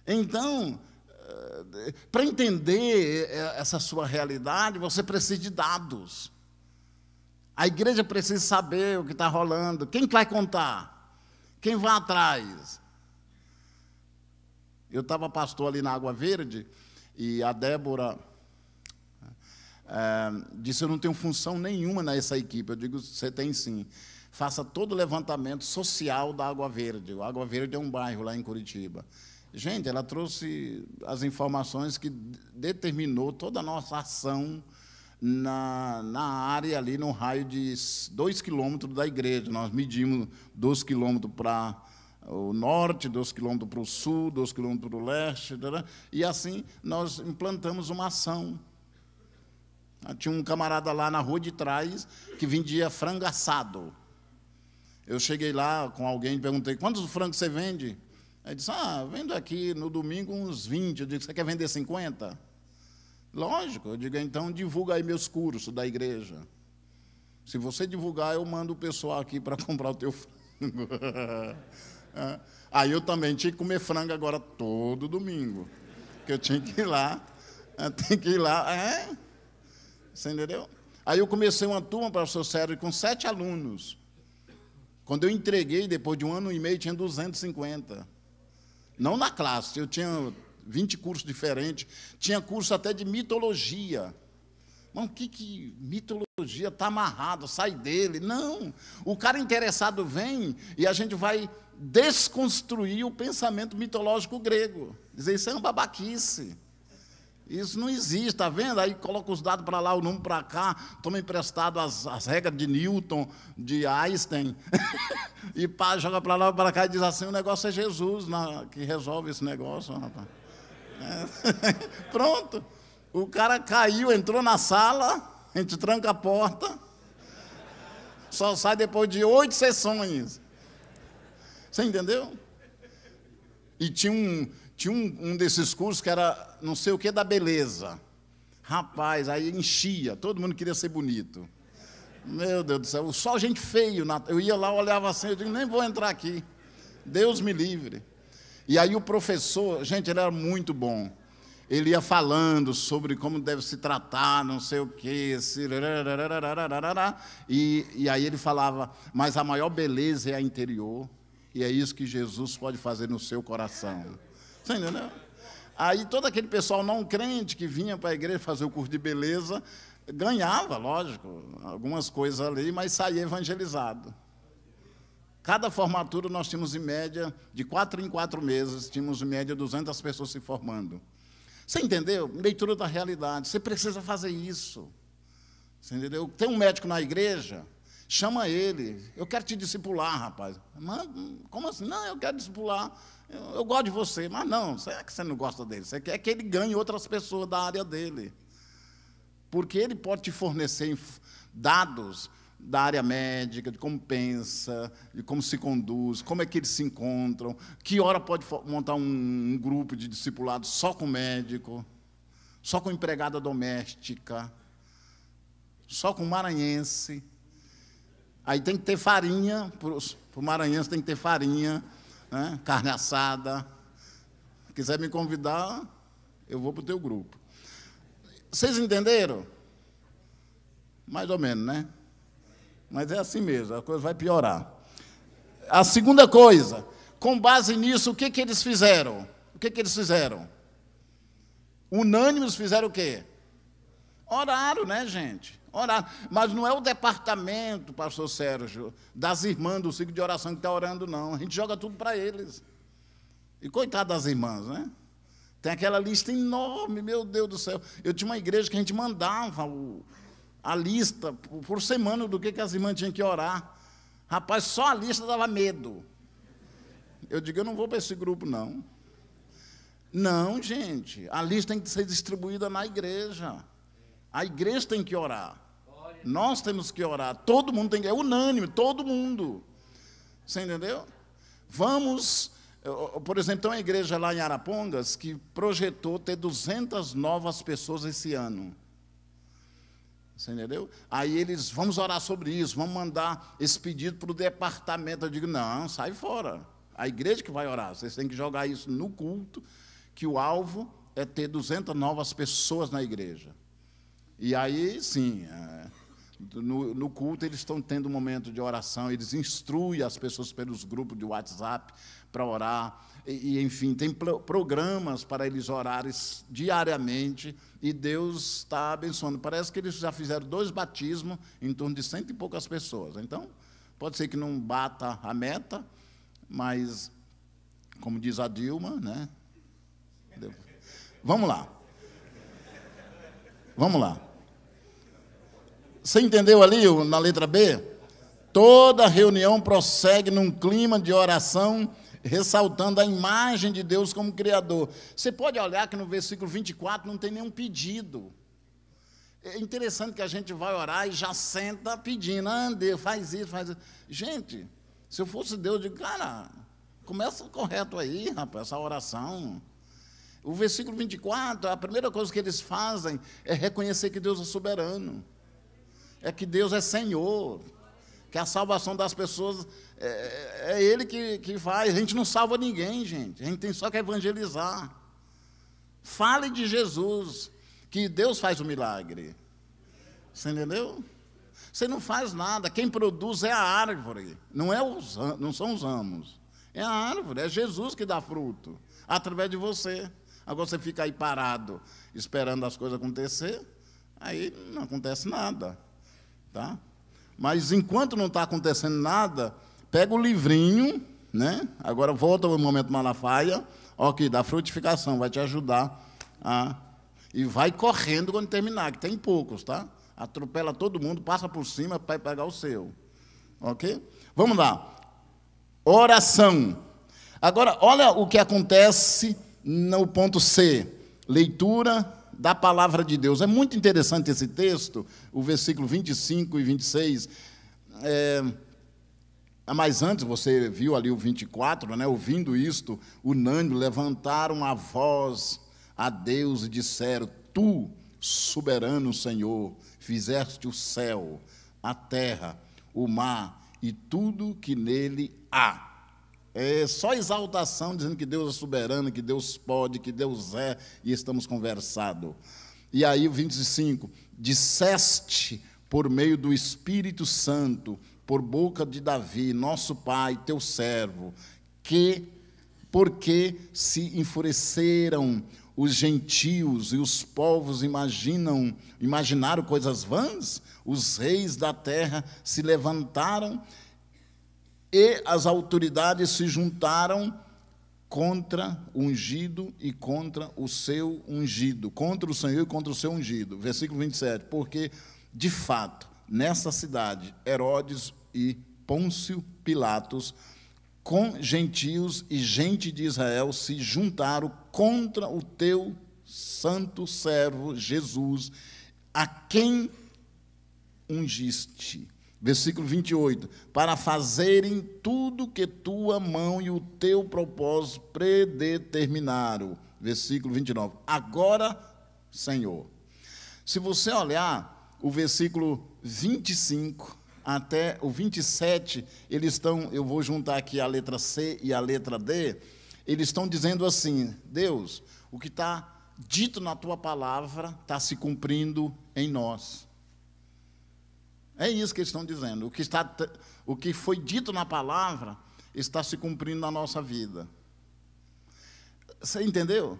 Então, para entender essa sua realidade, você precisa de dados. A igreja precisa saber o que está rolando. Quem vai contar? Quem vai atrás? Eu estava pastor ali na Água Verde, e a Débora disse, eu não tenho função nenhuma nessa equipe. Eu digo, você tem sim. Faça todo o levantamento social da Água Verde. A Água Verde é um bairro lá em Curitiba. Gente, ela trouxe as informações que determinou toda a nossa ação na área ali, no raio de 2 quilômetros da igreja. Nós medimos 2 quilômetros para o norte, 2 quilômetros para o sul, 2 quilômetros para o leste, e assim nós implantamos uma ação. Tinha um camarada lá na rua de trás que vendia frango assado. Eu cheguei lá com alguém e perguntei, quantos frangos você vende? Ele disse, vendo aqui no domingo uns 20. Eu digo, você quer vender 50? Lógico, eu digo, então divulga aí meus cursos da igreja. Se você divulgar, eu mando o pessoal aqui para comprar o teu frango. Aí eu também tinha que comer frango agora todo domingo. Porque eu tinha que ir lá, Você entendeu? Aí eu comecei uma turma, pastor Sérgio, com 7 alunos. Quando eu entreguei, depois de 1 ano e meio, tinha 250. Não na classe, eu tinha 20 cursos diferentes, tinha curso até de mitologia. Mas o que mitologia está amarrado, sai dele? Não, o cara interessado vem e a gente vai desconstruir o pensamento mitológico grego. Dizer, isso é uma babaquice. Isso não existe, está vendo? Aí coloca os dados para lá, o número para cá, toma emprestado as regras de Newton, de Einstein, e joga para lá, para cá e diz assim, o negócio é Jesus que resolve esse negócio, rapaz. Pronto. O cara caiu, entrou na sala, a gente tranca a porta, só sai depois de 8 sessões. Você entendeu? E tinha um desses cursos que era não sei o que da beleza. Rapaz, aí enchia, todo mundo queria ser bonito. Meu Deus do céu, só gente feio. Eu ia lá, olhava assim, eu digo, nem vou entrar aqui. Deus me livre. E aí o professor, gente, ele era muito bom. Ele ia falando sobre como deve se tratar, não sei o quê. E aí ele falava, mas a maior beleza é a interior. E é isso que Jesus pode fazer no seu coração. Você entendeu? Aí todo aquele pessoal não crente que vinha para a igreja fazer o curso de beleza, ganhava, lógico, algumas coisas ali, mas saía evangelizado. Cada formatura nós tínhamos em média, de 4 em 4 meses, tínhamos em média 200 pessoas se formando. Você entendeu? Leitura da realidade. Você precisa fazer isso. Você entendeu? Tem um médico na igreja, chama ele. Eu quero te discipular, rapaz. Mas, como assim? Não, eu quero discipular. Eu gosto de você. Mas não, é que você não gosta dele. Você quer que ele ganhe outras pessoas da área dele. Porque ele pode te fornecer dados da área médica, de como pensa, de como se conduz, como é que eles se encontram, que hora pode montar um grupo de discipulado só com médico, só com empregada doméstica, só com maranhense. Aí tem que ter farinha, para o maranhense tem que ter farinha, né? Carne assada. Se quiser me convidar, eu vou para o teu grupo. Vocês entenderam? Mais ou menos, né? Mas é assim mesmo, a coisa vai piorar. A segunda coisa, com base nisso, o que eles fizeram? O que eles fizeram? Unânimes fizeram o quê? Oraram, né, gente? Oraram. Mas não é o departamento, pastor Sérgio, das irmãs do ciclo de oração que está orando, não. A gente joga tudo para eles. E coitado das irmãs, né? Tem aquela lista enorme, meu Deus do céu. Eu tinha uma igreja que a gente mandava a lista por semana do que as irmãs tinham que orar. Rapaz, só a lista dava medo. Eu digo, eu não vou para esse grupo, não. Não, gente, a lista tem que ser distribuída na igreja. A igreja tem que orar. Nós temos que orar. Todo mundo tem que... É unânime, todo mundo. Você entendeu? Vamos... Por exemplo, tem uma igreja lá em Arapongas que projetou ter 200 novas pessoas esse ano. Você entendeu? Aí eles, vamos orar sobre isso, vamos mandar esse pedido para o departamento. Eu digo, não, sai fora. A igreja que vai orar. Vocês têm que jogar isso no culto, que o alvo é ter 200 novas pessoas na igreja. E aí, sim, no culto eles estão tendo um momento de oração, eles instruem as pessoas pelos grupos de WhatsApp para orar, e enfim, tem programas para eles orarem diariamente, e Deus está abençoando. Parece que eles já fizeram 2 batismos em torno de 100 e poucas pessoas. Então, pode ser que não bata a meta, mas, como diz a Dilma, né? Vamos lá. Vamos lá. Você entendeu ali, na letra B? Toda reunião prossegue num clima de oração, ressaltando a imagem de Deus como Criador. Você pode olhar que no versículo 24 não tem nenhum pedido. É interessante que a gente vai orar e já senta pedindo, Deus, faz isso, faz isso. Gente, se eu fosse Deus, eu digo, cara, começa correto aí, rapaz, essa oração. O versículo 24, a primeira coisa que eles fazem é reconhecer que Deus é soberano. É que Deus é Senhor, que a salvação das pessoas é Ele que faz. A gente não salva ninguém, gente. A gente tem só que evangelizar. Fale de Jesus, que Deus faz o milagre. Você entendeu? Você não faz nada. Quem produz é a árvore, não são os ramos. É a árvore, é Jesus que dá fruto, através de você. Agora você fica aí parado, esperando as coisas acontecer, aí não acontece nada. Tá? Mas enquanto não está acontecendo nada, pega o livrinho, né? Agora volta ao momento Malafaia, ok, da frutificação, vai te ajudar e vai correndo quando terminar, que tem poucos, tá? Atropela todo mundo, passa por cima para pegar o seu. Ok? Vamos lá. Oração. Agora, olha o que acontece no ponto C, leitura da palavra de Deus. É muito interessante esse texto, o versículo 25 e 26. Mas antes, você viu ali o 24, né? Ouvindo isto, unânime, levantaram a voz a Deus e disseram, Tu, soberano Senhor, fizeste o céu, a terra, o mar e tudo que nele há. É só exaltação, dizendo que Deus é soberano, que Deus pode, que Deus é, e estamos conversando. E aí o 25, disseste por meio do Espírito Santo, por boca de Davi, nosso pai, teu servo, porque se enfureceram os gentios e os povos imaginaram coisas vãs, os reis da terra se levantaram e as autoridades se juntaram contra o ungido e contra o seu ungido, contra o Senhor e contra o seu ungido. Versículo 27, porque, de fato, nessa cidade, Herodes e Pôncio Pilatos, com gentios e gente de Israel, se juntaram contra o teu santo servo Jesus, a quem ungiste. Versículo 28, para fazerem tudo que tua mão e o teu propósito predeterminaram. Versículo 29, agora, Senhor. Se você olhar o versículo 25 até o 27, eles estão, eu vou juntar aqui a letra C e a letra D, eles estão dizendo assim, Deus, o que está dito na tua palavra está se cumprindo em nós. É isso que eles estão dizendo. O que foi dito na palavra está se cumprindo na nossa vida. Você entendeu?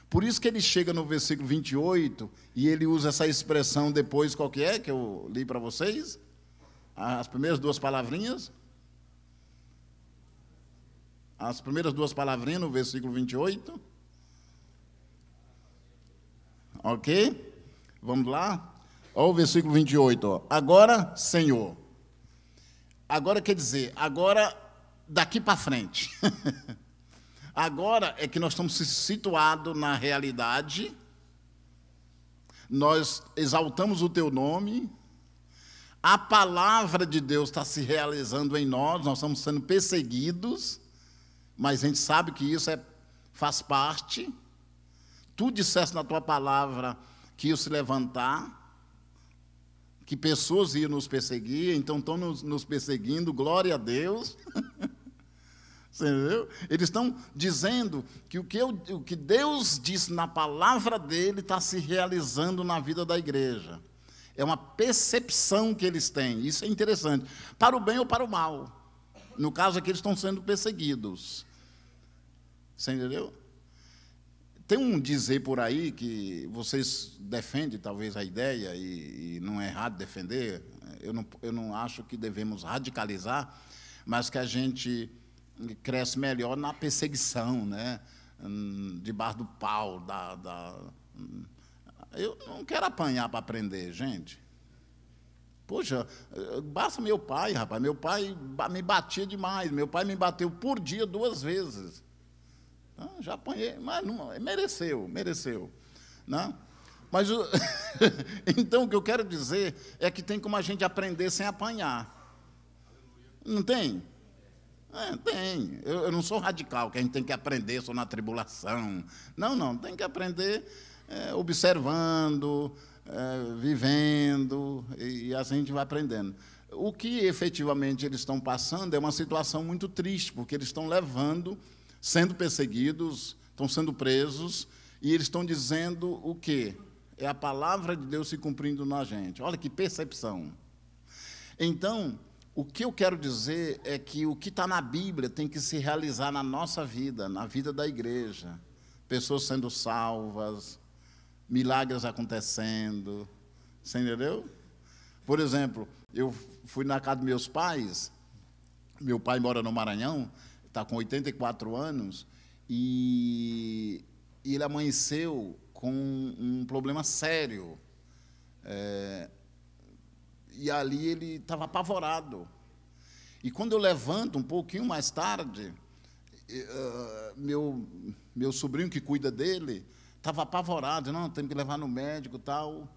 Por isso que ele chega no versículo 28 e ele usa essa expressão depois, qual que é, que eu li para vocês? As primeiras duas palavrinhas. As primeiras duas palavrinhas no versículo 28. Ok? Vamos lá? Olha o versículo 28, ó. Agora, Senhor. Agora quer dizer, agora daqui para frente. Agora é que nós estamos situados na realidade, nós exaltamos o teu nome, a palavra de Deus está se realizando em nós estamos sendo perseguidos, mas a gente sabe que isso faz parte. Tu disseste na tua palavra que ia se levantar, que pessoas iam nos perseguir, então estão nos perseguindo, glória a Deus. Você entendeu? Eles estão dizendo que o que Deus disse na palavra dele está se realizando na vida da igreja. É uma percepção que eles têm, isso é interessante, para o bem ou para o mal. No caso aqui, eles estão sendo perseguidos. Você entendeu? Tem um dizer por aí que vocês defendem talvez a ideia, e não é errado defender, eu não acho que devemos radicalizar, mas que a gente cresce melhor na perseguição, né? Debaixo do pau. Eu não quero apanhar para aprender, gente. Poxa, basta meu pai, rapaz. Meu pai me batia demais. Meu pai me bateu por dia 2 vezes. Já apanhei, mas não, mereceu. Não? Mas, então, o que eu quero dizer é que tem como a gente aprender sem apanhar. Não tem? Tem. Eu não sou radical, que a gente tem que aprender só na tribulação. Não, tem que aprender observando, vivendo, e assim a gente vai aprendendo. O que efetivamente eles estão passando é uma situação muito triste, porque eles estão sendo perseguidos, estão sendo presos, e eles estão dizendo o quê? É a palavra de Deus se cumprindo na gente. Olha que percepção. Então, o que eu quero dizer é que o que está na Bíblia tem que se realizar na nossa vida, na vida da igreja. Pessoas sendo salvas, milagres acontecendo, você entendeu? Por exemplo, eu fui na casa dos meus pais, meu pai mora no Maranhão, está com 84 anos, e ele amanheceu com um problema sério. E ali ele estava apavorado. E quando eu levanto um pouquinho mais tarde, meu sobrinho que cuida dele estava apavorado, não, tem que levar no médico e tal.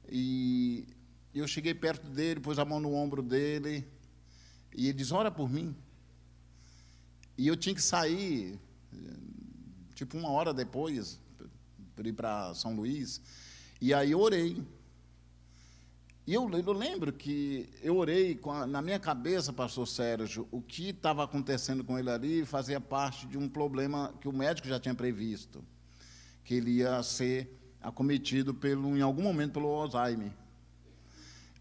E eu cheguei perto dele, pus a mão no ombro dele, e ele diz, ora por mim. E eu tinha que sair, tipo 1 hora depois, para ir para São Luís, e aí eu orei. E eu lembro que eu orei, na minha cabeça, pastor Sérgio, o que estava acontecendo com ele ali fazia parte de um problema que o médico já tinha previsto, que ele ia ser acometido em algum momento pelo Alzheimer.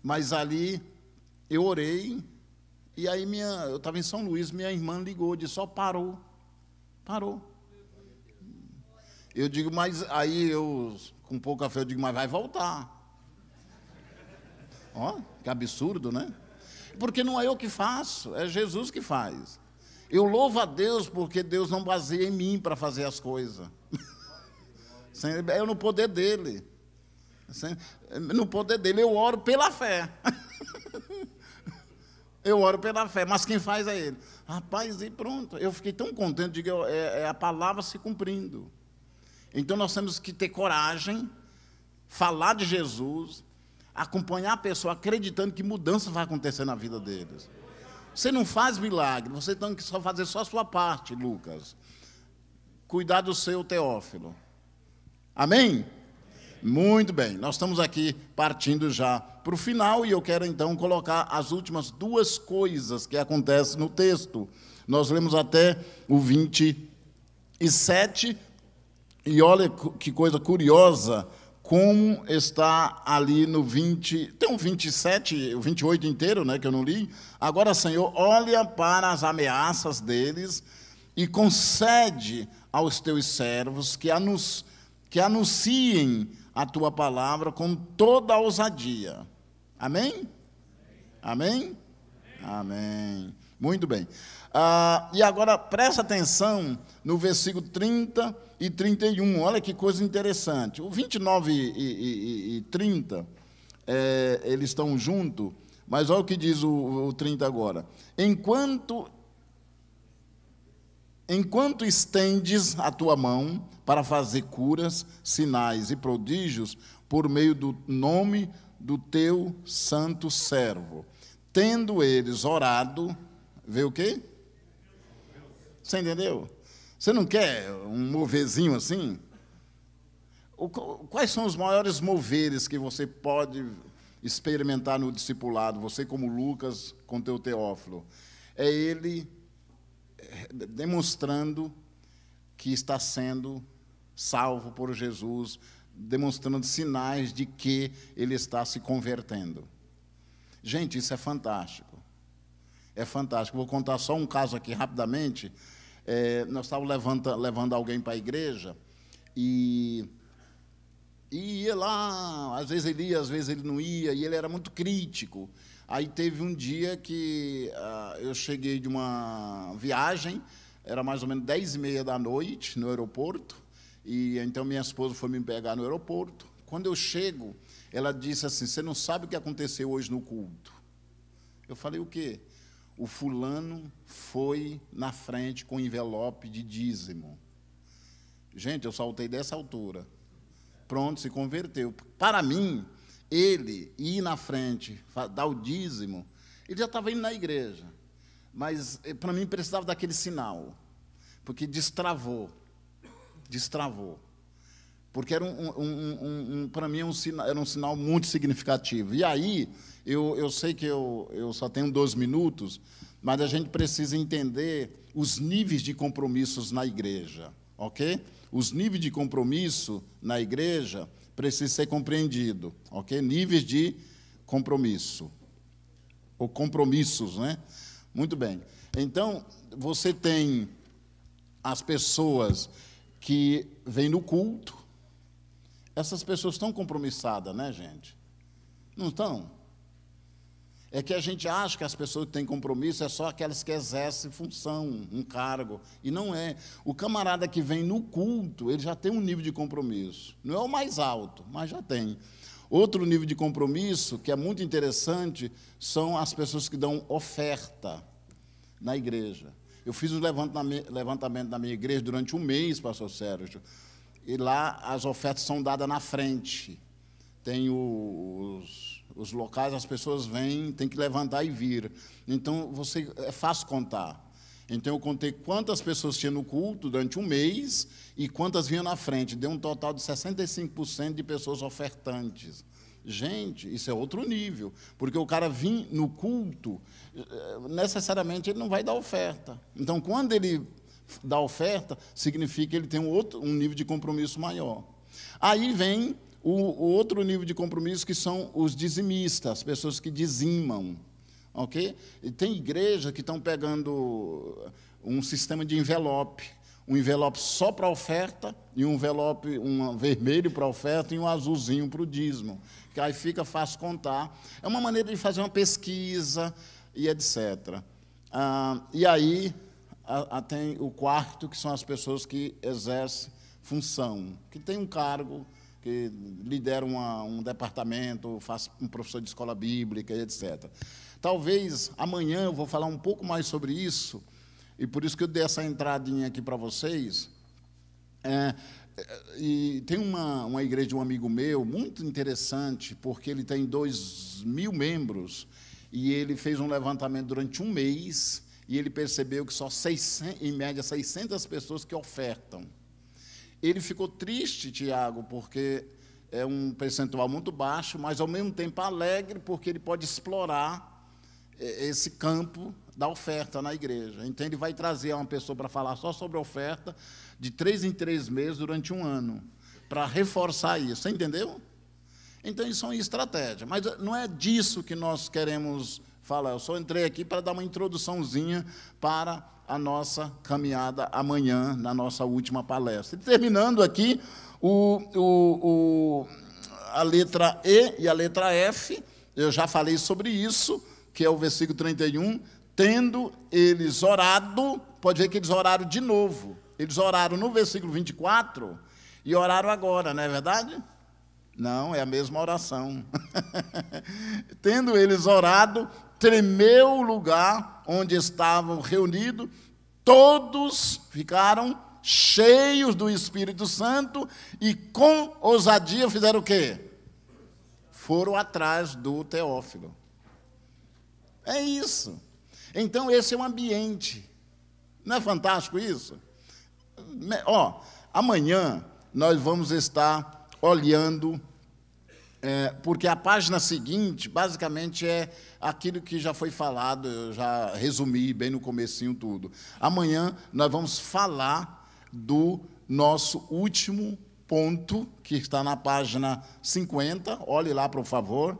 Mas ali eu orei, e aí eu estava em São Luís, minha irmã ligou, disse, só parou. Eu digo, mas aí eu, com pouca fé, eu digo, mas vai voltar. Ó, que absurdo, né? Porque não é eu que faço, é Jesus que faz. Eu louvo a Deus porque Deus não baseia em mim para fazer as coisas. É no poder dele. No poder dele, eu oro pela fé. Eu oro pela fé, mas quem faz é ele. Rapaz, e pronto. Eu fiquei tão contente de que é a palavra se cumprindo. Então, nós temos que ter coragem, falar de Jesus, acompanhar a pessoa, acreditando que mudança vai acontecer na vida deles. Você não faz milagre, você tem que só fazer só a sua parte, Lucas. Cuidar do seu Teófilo. Amém? Muito bem, nós estamos aqui partindo já para o final e eu quero então colocar as últimas duas coisas que acontecem no texto. Nós lemos até o 27 e olha que coisa curiosa, como está ali no 20, tem o 27, o 28 inteiro, né, que eu não li. Agora, Senhor, olha para as ameaças deles e concede aos teus servos que anunciem a tua palavra com toda a ousadia. Amém? Amém? Amém. Muito bem. E agora, presta atenção no versículo 30 e 31. Olha que coisa interessante. O 29 e 30, eles estão juntos, mas olha o que diz o 30 agora. Enquanto estendes a tua mão para fazer curas, sinais e prodígios por meio do nome do teu santo servo, tendo eles orado, vê o quê? Você entendeu? Você não quer um moverzinho assim? Quais são os maiores moveres que você pode experimentar no discipulado, você como Lucas com teu Teófilo? É ele demonstrando que está sendo salvo por Jesus, demonstrando sinais de que ele está se convertendo. Gente, isso é fantástico. É fantástico. Vou contar só um caso aqui rapidamente. Nós estávamos levando alguém para a igreja e ia lá, às vezes ele ia, às vezes ele não ia, e ele era muito crítico. Aí teve um dia que eu cheguei de uma viagem, era mais ou menos 10h30 da noite, no aeroporto, e então minha esposa foi me pegar no aeroporto. Quando eu chego, ela disse assim, você não sabe o que aconteceu hoje no culto? Eu falei, o quê? O fulano foi na frente com envelope de dízimo. Gente, eu saltei dessa altura. Pronto, se converteu. Para mim, ele ir na frente, dar o dízimo, ele já estava indo na igreja. Mas, para mim, precisava daquele sinal. Porque destravou. Porque era para mim, era um sinal muito significativo. E aí, eu sei que eu só tenho 12 minutos, mas a gente precisa entender os níveis de compromissos na igreja, ok? Os níveis de compromisso na igreja precisam ser compreendidos, ok? Níveis de compromisso, ou compromissos, né? Muito bem. Então, você tem as pessoas que vêm no culto. Essas pessoas estão compromissadas, né, gente? Não estão? É que a gente acha que as pessoas que têm compromisso é só aquelas que exercem função, um cargo. E não é. O camarada que vem no culto, ele já tem um nível de compromisso. Não é o mais alto, mas já tem. Outro nível de compromisso, que é muito interessante, são as pessoas que dão oferta na igreja. Eu fiz um levantamento na minha igreja durante um mês, pastor Sérgio, e lá as ofertas são dadas na frente. Tem os locais, as pessoas vêm, tem que levantar e vir. Então, é fácil contar. Então, eu contei quantas pessoas tinha no culto durante um mês e quantas vinham na frente. Deu um total de 65% de pessoas ofertantes. Gente, isso é outro nível, porque o cara vir no culto, necessariamente ele não vai dar oferta. Então, quando ele dá oferta, significa que ele tem um nível de compromisso maior. Aí vem o outro nível de compromisso, que são os dizimistas, as pessoas que dizimam. Okay? E tem igrejas que estão pegando um sistema de envelope, um envelope só para oferta, e um envelope vermelho para oferta e um azulzinho para o dízimo, que aí fica fácil contar. É uma maneira de fazer uma pesquisa e etc. E aí, tem o quarto, que são as pessoas que exercem função, que tem um cargo, que lidera um departamento, faz um professor de escola bíblica, etc. Talvez amanhã eu vou falar um pouco mais sobre isso, e por isso que eu dei essa entradinha aqui para vocês. E tem uma igreja de um amigo meu, muito interessante, porque ele tem 2.000 membros, e ele fez um levantamento durante um mês, e ele percebeu que só em média 600 pessoas que ofertam. Ele ficou triste, Tiago, porque é um percentual muito baixo, mas, ao mesmo tempo, alegre, porque ele pode explorar esse campo da oferta na igreja. Então, ele vai trazer uma pessoa para falar só sobre a oferta, de 3 em 3 meses, durante um ano, para reforçar isso. Você entendeu? Então, isso é uma estratégia. Mas não é disso que nós queremos falar. Eu só entrei aqui para dar uma introduçãozinha para a nossa caminhada amanhã, na nossa última palestra. E terminando aqui, a letra E e a letra F, eu já falei sobre isso, que é o versículo 31, tendo eles orado, pode ver que eles oraram de novo. Eles oraram no versículo 24 e oraram agora, não é verdade? Não, é a mesma oração. Tendo eles orado, tremeu o lugar onde estavam reunidos, todos ficaram cheios do Espírito Santo e com ousadia fizeram o quê? Foram atrás do Teófilo. É isso. Então, esse é o ambiente. Não é fantástico isso? Amanhã nós vamos estar olhando, porque a página seguinte, basicamente, é aquilo que já foi falado, eu já resumi bem no comecinho tudo. Amanhã nós vamos falar do nosso último ponto, que está na página 50, olhe lá, por favor,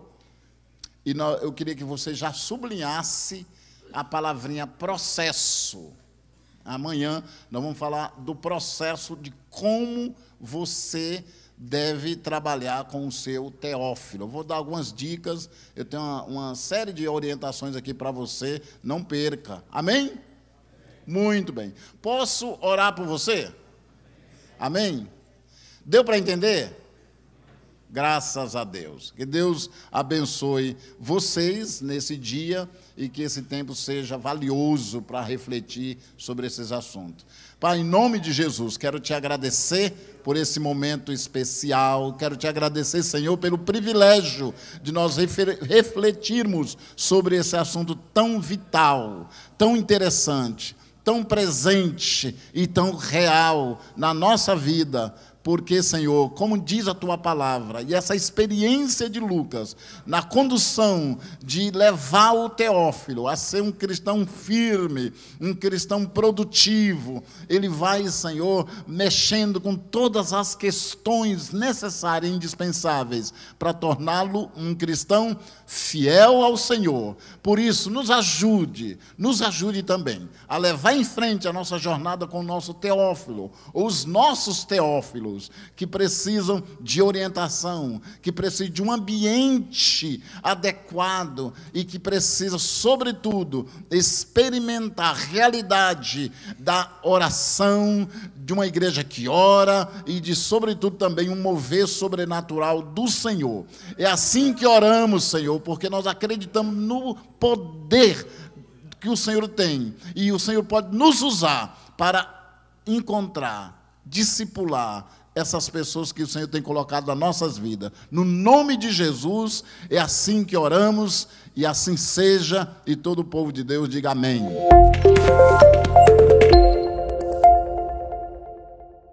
e eu queria que você já sublinhasse a palavrinha processo. Amanhã nós vamos falar do processo de como você deve trabalhar com o seu Teófilo. Eu vou dar algumas dicas, eu tenho uma série de orientações aqui para você, não perca. Amém? Amém? Muito bem. Posso orar por você? Amém? Deu para entender? Graças a Deus. Que Deus abençoe vocês nesse dia e que esse tempo seja valioso para refletir sobre esses assuntos. Pai, em nome de Jesus, quero te agradecer por esse momento especial. Quero te agradecer, Senhor, pelo privilégio de nós refletirmos sobre esse assunto tão vital, tão interessante, tão presente e tão real na nossa vida. Porque, Senhor, como diz a Tua palavra, e essa experiência de Lucas, na condução de levar o Teófilo a ser um cristão firme, um cristão produtivo, ele vai, Senhor, mexendo com todas as questões necessárias e indispensáveis para torná-lo um cristão fiel ao Senhor. Por isso, nos ajude também a levar em frente a nossa jornada com o nosso Teófilo, ou os nossos Teófilos, que precisam de orientação, que precisam de um ambiente adequado e que precisam, sobretudo, experimentar a realidade da oração, de uma igreja que ora e de, sobretudo, também um mover sobrenatural do Senhor. É assim que oramos, Senhor, porque nós acreditamos no poder que o Senhor tem e o Senhor pode nos usar para encontrar, discipular essas pessoas que o Senhor tem colocado nas nossas vidas. No nome de Jesus, é assim que oramos, e assim seja, e todo o povo de Deus diga amém.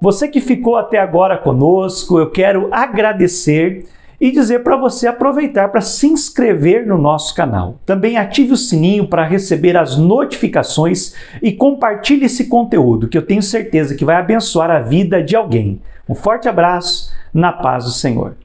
Você que ficou até agora conosco, eu quero agradecer e dizer para você aproveitar para se inscrever no nosso canal. Também ative o sininho para receber as notificações e compartilhe esse conteúdo, que eu tenho certeza que vai abençoar a vida de alguém. Um forte abraço, na paz do Senhor.